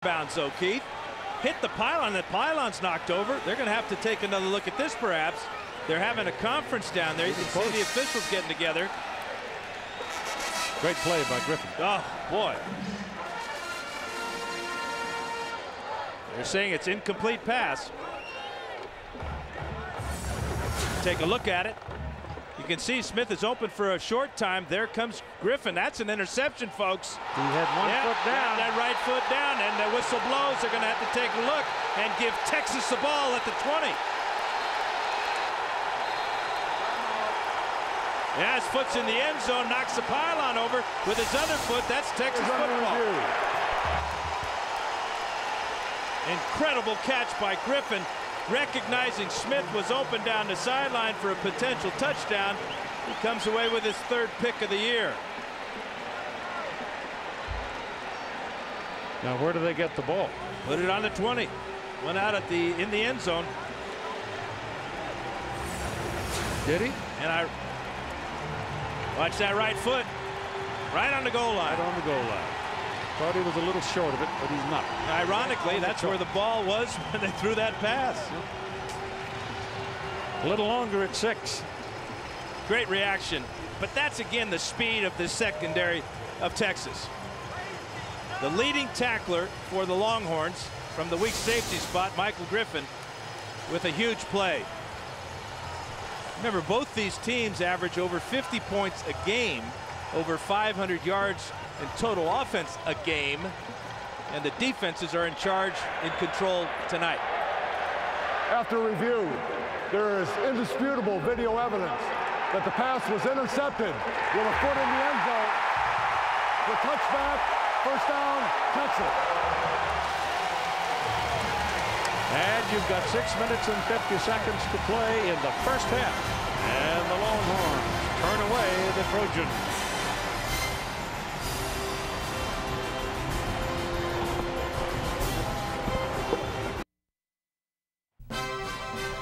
bounds, though, Keith. Hit the pylon. That pylon's knocked over. They're going to have to take another look at this, perhaps. They're having a conference down there. You can see the officials getting together. Great play by Griffin. Oh, boy. They're saying it's incomplete pass. Take a look at it. You can see Smith is open for a short time. There comes Griffin. That's an interception, folks. He had one foot down. That right foot down, and the whistle blows. They're going to have to take a look and give Texas the ball at the 20. Yeah, his foot's in the end zone, knocks the pylon over with his other foot. That's Texas football. Incredible catch by Griffin. Recognizing Smith was open down the sideline for a potential touchdown. He comes away with his third pick of the year. Now, where do they get the ball? Put it on the 20. Went out at in the end zone. Did he? And watch that right foot. Right on the goal line. Right on the goal line. Thought he was a little short of it, but he's not. Ironically, that's where the ball was when they threw that pass. A little longer at 6. Great reaction. But that's, again, the speed of the secondary of Texas. The leading tackler for the Longhorns from the weak safety spot, Michael Griffin, with a huge play. Remember, both these teams average over 50 points a game, over 500 yards in total offense a game, and the defenses are in charge, in control tonight. After review, there is indisputable video evidence that the pass was intercepted with a foot in the end zone. The touchback, first down, Texas. And you've got 6 minutes and 50 seconds to play in the first half, and the Longhorns turn away the Trojans.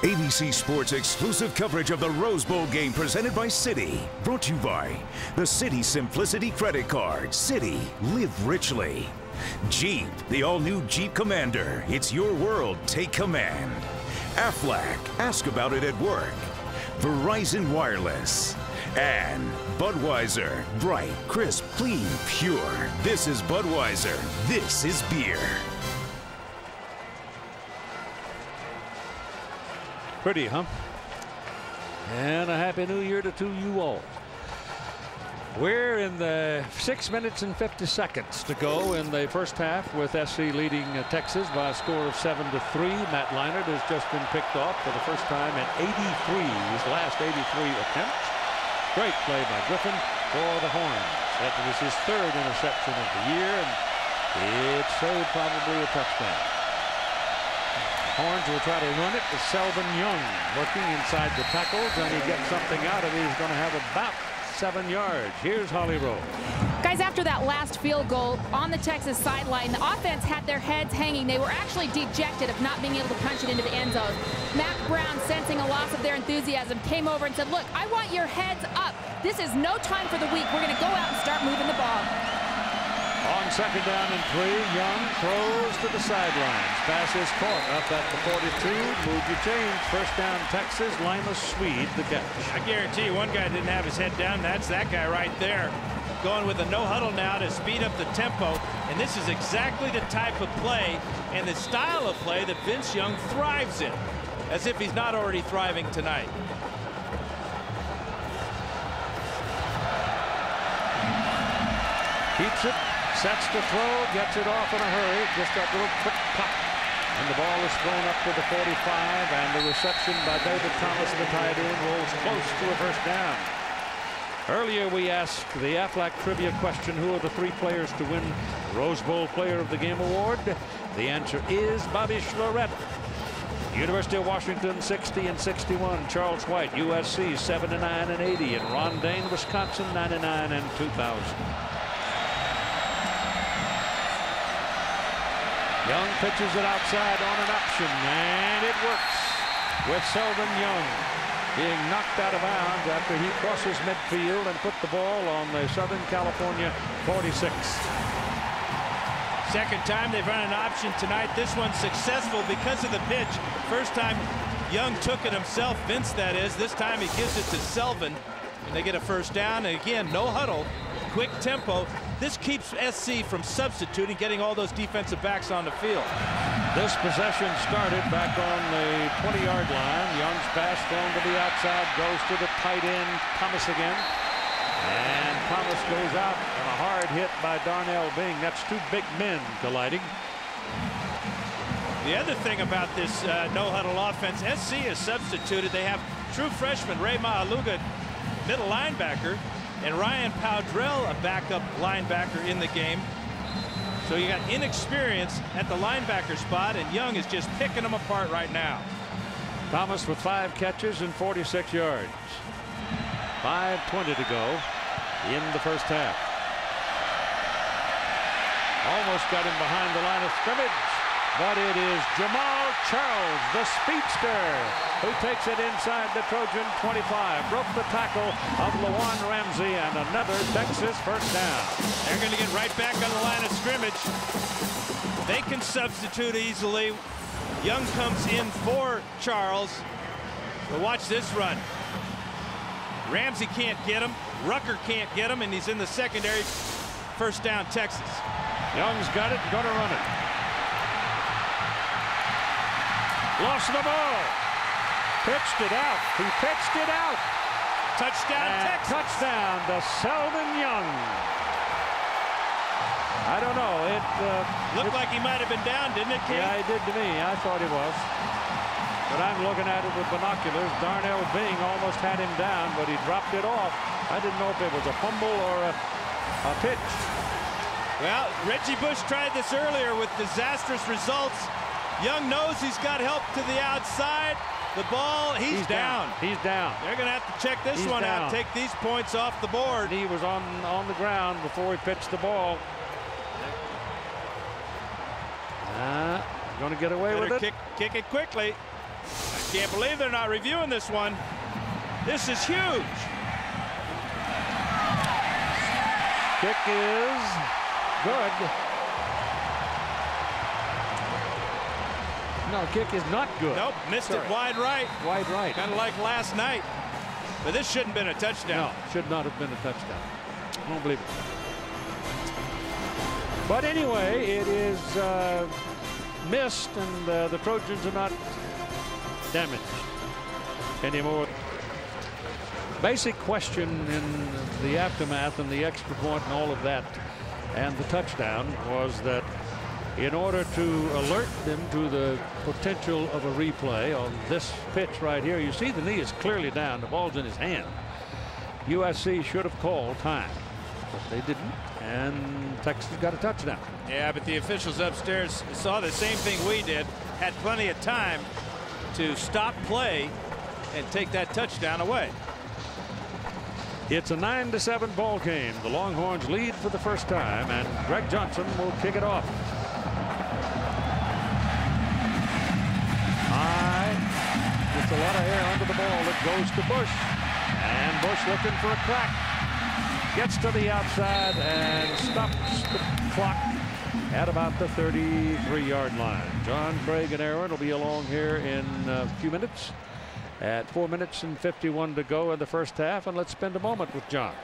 ABC Sports exclusive coverage of the Rose Bowl game presented by Citi. Brought to you by the Citi Simplicity Credit Card. Citi, live richly. Jeep, the all-new Jeep Commander. It's your world. Take command. Aflac, ask about it at work. Verizon Wireless. And Budweiser, bright, crisp, clean, pure. This is Budweiser. This is beer. Pretty, huh? And a happy new year to you all. We're in the 6 minutes and 50 seconds to go in the first half, with SC leading Texas by a score of 7-3. Matt Leinart has just been picked off for the first time in his last 83 attempts. Great play by Griffin for the Horns. That was his third interception of the year, and it saved probably a touchdown. Horns will try to run it with Selvin Young working inside the tackles, and he gets something out of it. He's going to have about 7 yards. Here's Holly Rowe. Guys, after that last field goal on the Texas sideline, the offense had their heads hanging. They were actually dejected of not being able to punch it into the end zone. Mac Brown, sensing a loss of their enthusiasm, came over and said, look, I want your heads up. This is no time for the weak. We're going to go out and start moving the ball. On second down and 3, Young throws to the sidelines. Pass is caught up at the 42. Move your change. First down, Texas. Limas Swede the catch. I guarantee you one guy didn't have his head down. That's that guy right there. Going with a no huddle now to speed up the tempo. And this is exactly the type of play and the style of play that Vince Young thrives in. As if he's not already thriving tonight. Keeps it. Sets to throw, gets it off in a hurry. Just that little quick pop. And the ball is thrown up to the 45, and the reception by David Thomas, the tight end, rolls close to a first down. Earlier we asked the Aflac trivia question, who are the 3 players to win Rose Bowl Player of the Game award? The answer is Bobby Schlorett. University of Washington 60 and 61. Charles White, USC 79 and 80. And Ron Dane, Wisconsin 99 and 2000. Young pitches it outside on an option, and it works with Selvin Young being knocked out of bounds after he crosses midfield and put the ball on the Southern California 46. Second time they've run an option tonight. This one's successful because of the pitch. First time Young took it himself, Vince that is. This time he gives it to Selvin, and they get a first down. And again, no huddle, quick tempo. This keeps SC from substituting, getting all those defensive backs on the field. This possession started back on the 20-yard line. Young's pass thrown to the outside, goes to the tight end, Thomas again. And Thomas goes out on a hard hit by Darnell Bing. That's two big men colliding. The other thing about this no-huddle offense, SC is substituted. They have true freshman Ray Mahaluga, middle linebacker, and Ryan Powdrell, a backup linebacker in the game. So you got inexperience at the linebacker spot, and Young is just picking them apart right now. Thomas with 5 catches and 46 yards. 5:20 to go in the first half. Almost got him behind the line of scrimmage, but it is Jamal Charles, the speedster, who takes it inside the Trojan 25. Broke the tackle of Lawan Ramsey, and another Texas first down. They're going to get right back on the line of scrimmage. They can substitute easily. Young comes in for Charles. But watch this run. Ramsey can't get him. Rucker can't get him, and he's in the secondary. First down, Texas. Young's got it, going to run it. Lost the ball. Pitched it out. He pitched it out. Touchdown, and Texas. Touchdown to Selvin Young. I don't know. It looked like he might have been down, didn't it, Keith? Yeah, he did to me. I thought he was. But I'm looking at it with binoculars. Darnell Bing almost had him down, but he dropped it off. I didn't know if it was a fumble or a pitch. Well, Reggie Bush tried this earlier with disastrous results. Young knows he's got help to the outside. The ball, he's down. He's down. They're going to have to check this one out. Take these points off the board. He was on the ground before he pitched the ball. Going to get away with it. Kick it quickly. I can't believe they're not reviewing this one. This is huge. Kick is good. No, kick is not good. Nope, missed it wide right. Wide right. Kind of like last night. But this shouldn't have been a touchdown. No, should not have been a touchdown. I don't believe it. But anyway, it is missed, and the Trojans are not damaged anymore. Basic question in the aftermath and the extra point and all of that and the touchdown was that in order to alert them to the potential of a replay on this pitch right here, you see the knee is clearly down, the ball's in his hand. USC should have called time, but they didn't, and Texas got a touchdown. Yeah, but the officials upstairs saw the same thing we did, had plenty of time to stop play and take that touchdown away. It's a 9-7 ball game. The Longhorns lead for the first time, and Greg Johnson will kick it off. Gets a lot of air under the ball. It goes to Bush, and Bush looking for a crack. Gets to the outside and stops the clock at about the 33-yard line. John, Craig, and Aaron will be along here in a few minutes. At 4 minutes and 51 to go in the first half, and let's spend a moment with John.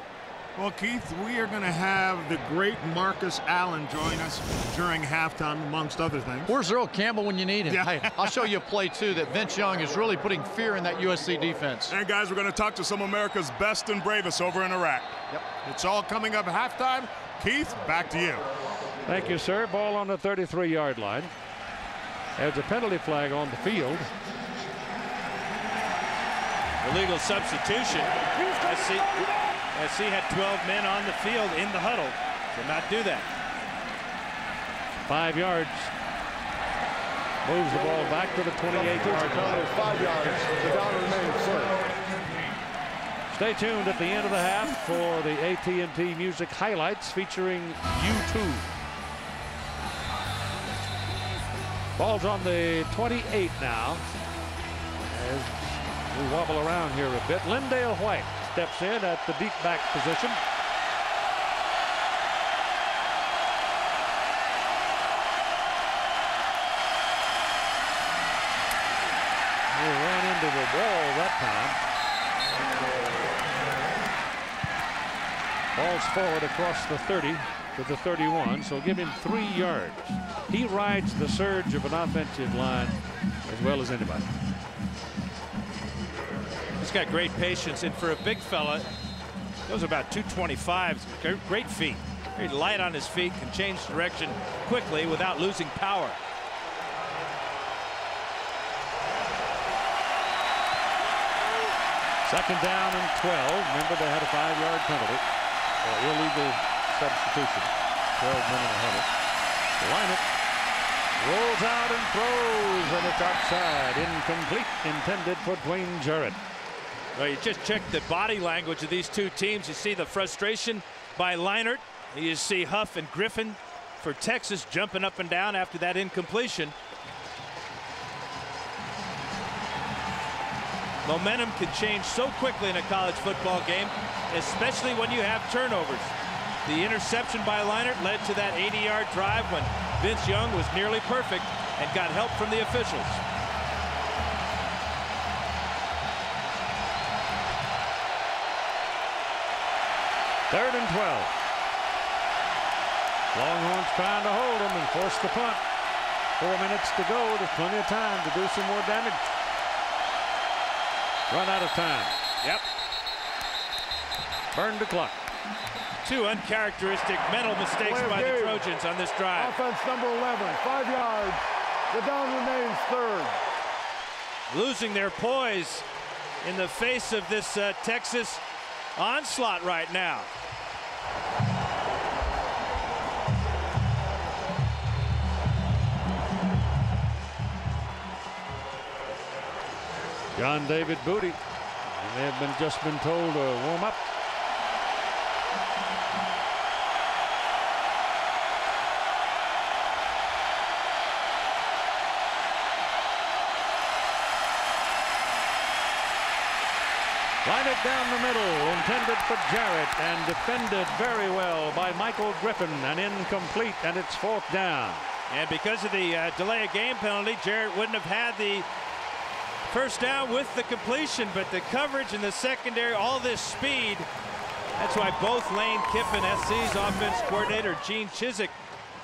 Well, Keith, we are going to have the great Marcus Allen join us during halftime, amongst other things. Where's Earl Campbell when you need him? Yeah. Hey, I'll show you a play, too, that Vince Young is really putting fear in that USC defense. And, guys, we're going to talk to some of America's best and bravest over in Iraq. Yep. It's all coming up at halftime. Keith, back to you. Thank you, sir. Ball on the 33-yard line. There's a penalty flag on the field. Illegal substitution. SC had 12 men on the field in the huddle. Did not do that. 5 yards. Moves the ball back to the 28-yard line. 5 yards. The down remains clear. Stay tuned at the end of the half for the AT&T Music highlights featuring U2. Ball's on the 28 now. As we wobble around here a bit. Lindale White steps in at the deep back position. wall that time. Falls forward across the 30 to the 31, so give him 3 yards. He rides the surge of an offensive line as well as anybody. He's got great patience, and for a big fella, goes about 225. Great feet. Very light on his feet, can change direction quickly without losing power. Second down and 12. Remember, they had a 5-yard penalty or illegal substitution. 12 men in a huddle. Line it. Rolls out and throws, and it's outside. Incomplete. Intended for Dwayne Jarrett. Well, you just check the body language of these two teams. You see the frustration by Leinart. You see Huff and Griffin for Texas jumping up and down after that incompletion. Momentum can change so quickly in a college football game, especially when you have turnovers. The interception by Leinart led to that 80-yard drive when Vince Young was nearly perfect and got help from the officials. Third and 12. Longhorns trying to hold him and force the punt. 4 minutes to go. There's plenty of time to do some more damage. Run out of time. Yep. Burn the clock. Two uncharacteristic mental mistakes by the Trojans on this drive. Offense number 11, 5 yards. The down remains third. Losing their poise in the face of this Texas onslaught right now. John David Booty. They have just been told to warm up. Line it down the middle, intended for Jarrett, and defended very well by Michael Griffin, and incomplete, and it's 4th down. And because of the delay of game penalty, Jarrett wouldn't have had the first down with the completion, but the coverage in the secondary, all this speed. That's why both Lane Kiffin, SC's offense coordinator, Gene Chizik,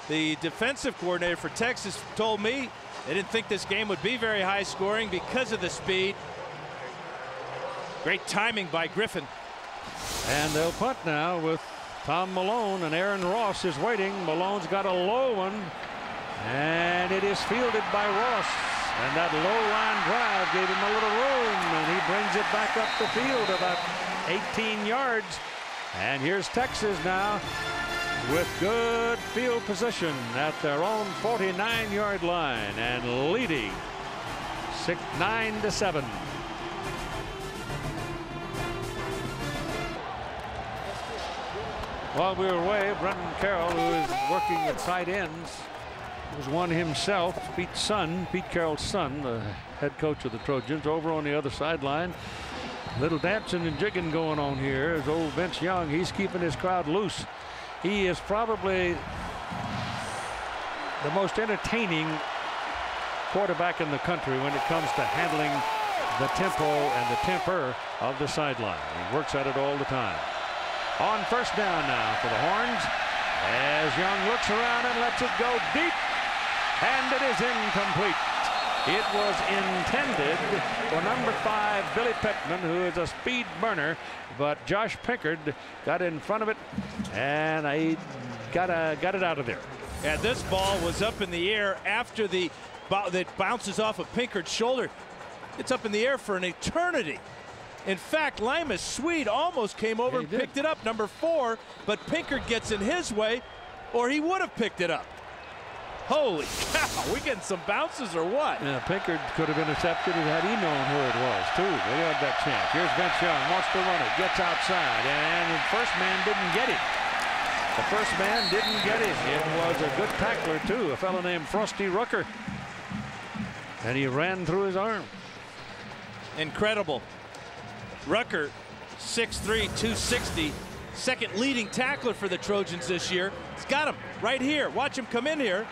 the defensive coordinator for Texas, told me they didn't think this game would be very high scoring because of the speed. Great timing by Griffin. And they'll punt now with Tom Malone, and Aaron Ross is waiting. Malone's got a low one, and it is fielded by Ross. And that low line drive gave him a little room, and he brings it back up the field about 18 yards. And here's Texas now with good field position at their own 49-yard line and leading 9-7. While we were away, Brendan Carroll, who is working at tight ends, was one himself. Pete Carroll's son, the head coach of the Trojans, over on the other sideline. Little dancing and jigging going on here is old Vince Young. He's keeping his crowd loose. He is probably the most entertaining quarterback in the country when it comes to handling the tempo and the temper of the sideline. He works at it all the time. On first down now for the Horns, as Young looks around and lets it go deep, and it is incomplete. It was intended for number 5, Billy Pittman, who is a speed burner, but Josh Pinkard got in front of it, and he got it out of there. Yeah, this ball was up in the air after that bounces off of Pinkard's shoulder. It's up in the air for an eternity. In fact, Limas Sweed almost came over and picked it up, number 4, but Pinkard gets in his way, or he would have picked it up. Holy cow, we getting some bounces or what? Yeah, Pinkard could have intercepted it had he known who it was, too. They had that chance. Here's Vince Young, wants to run it, gets outside, and the first man didn't get him. The first man didn't get him. It was a good tackler, too, a fellow named Frosty Rucker. And he ran through his arm. Incredible. Rucker, 6'3", 260, second leading tackler for the Trojans this year. He's got him right here. Watch him come in here.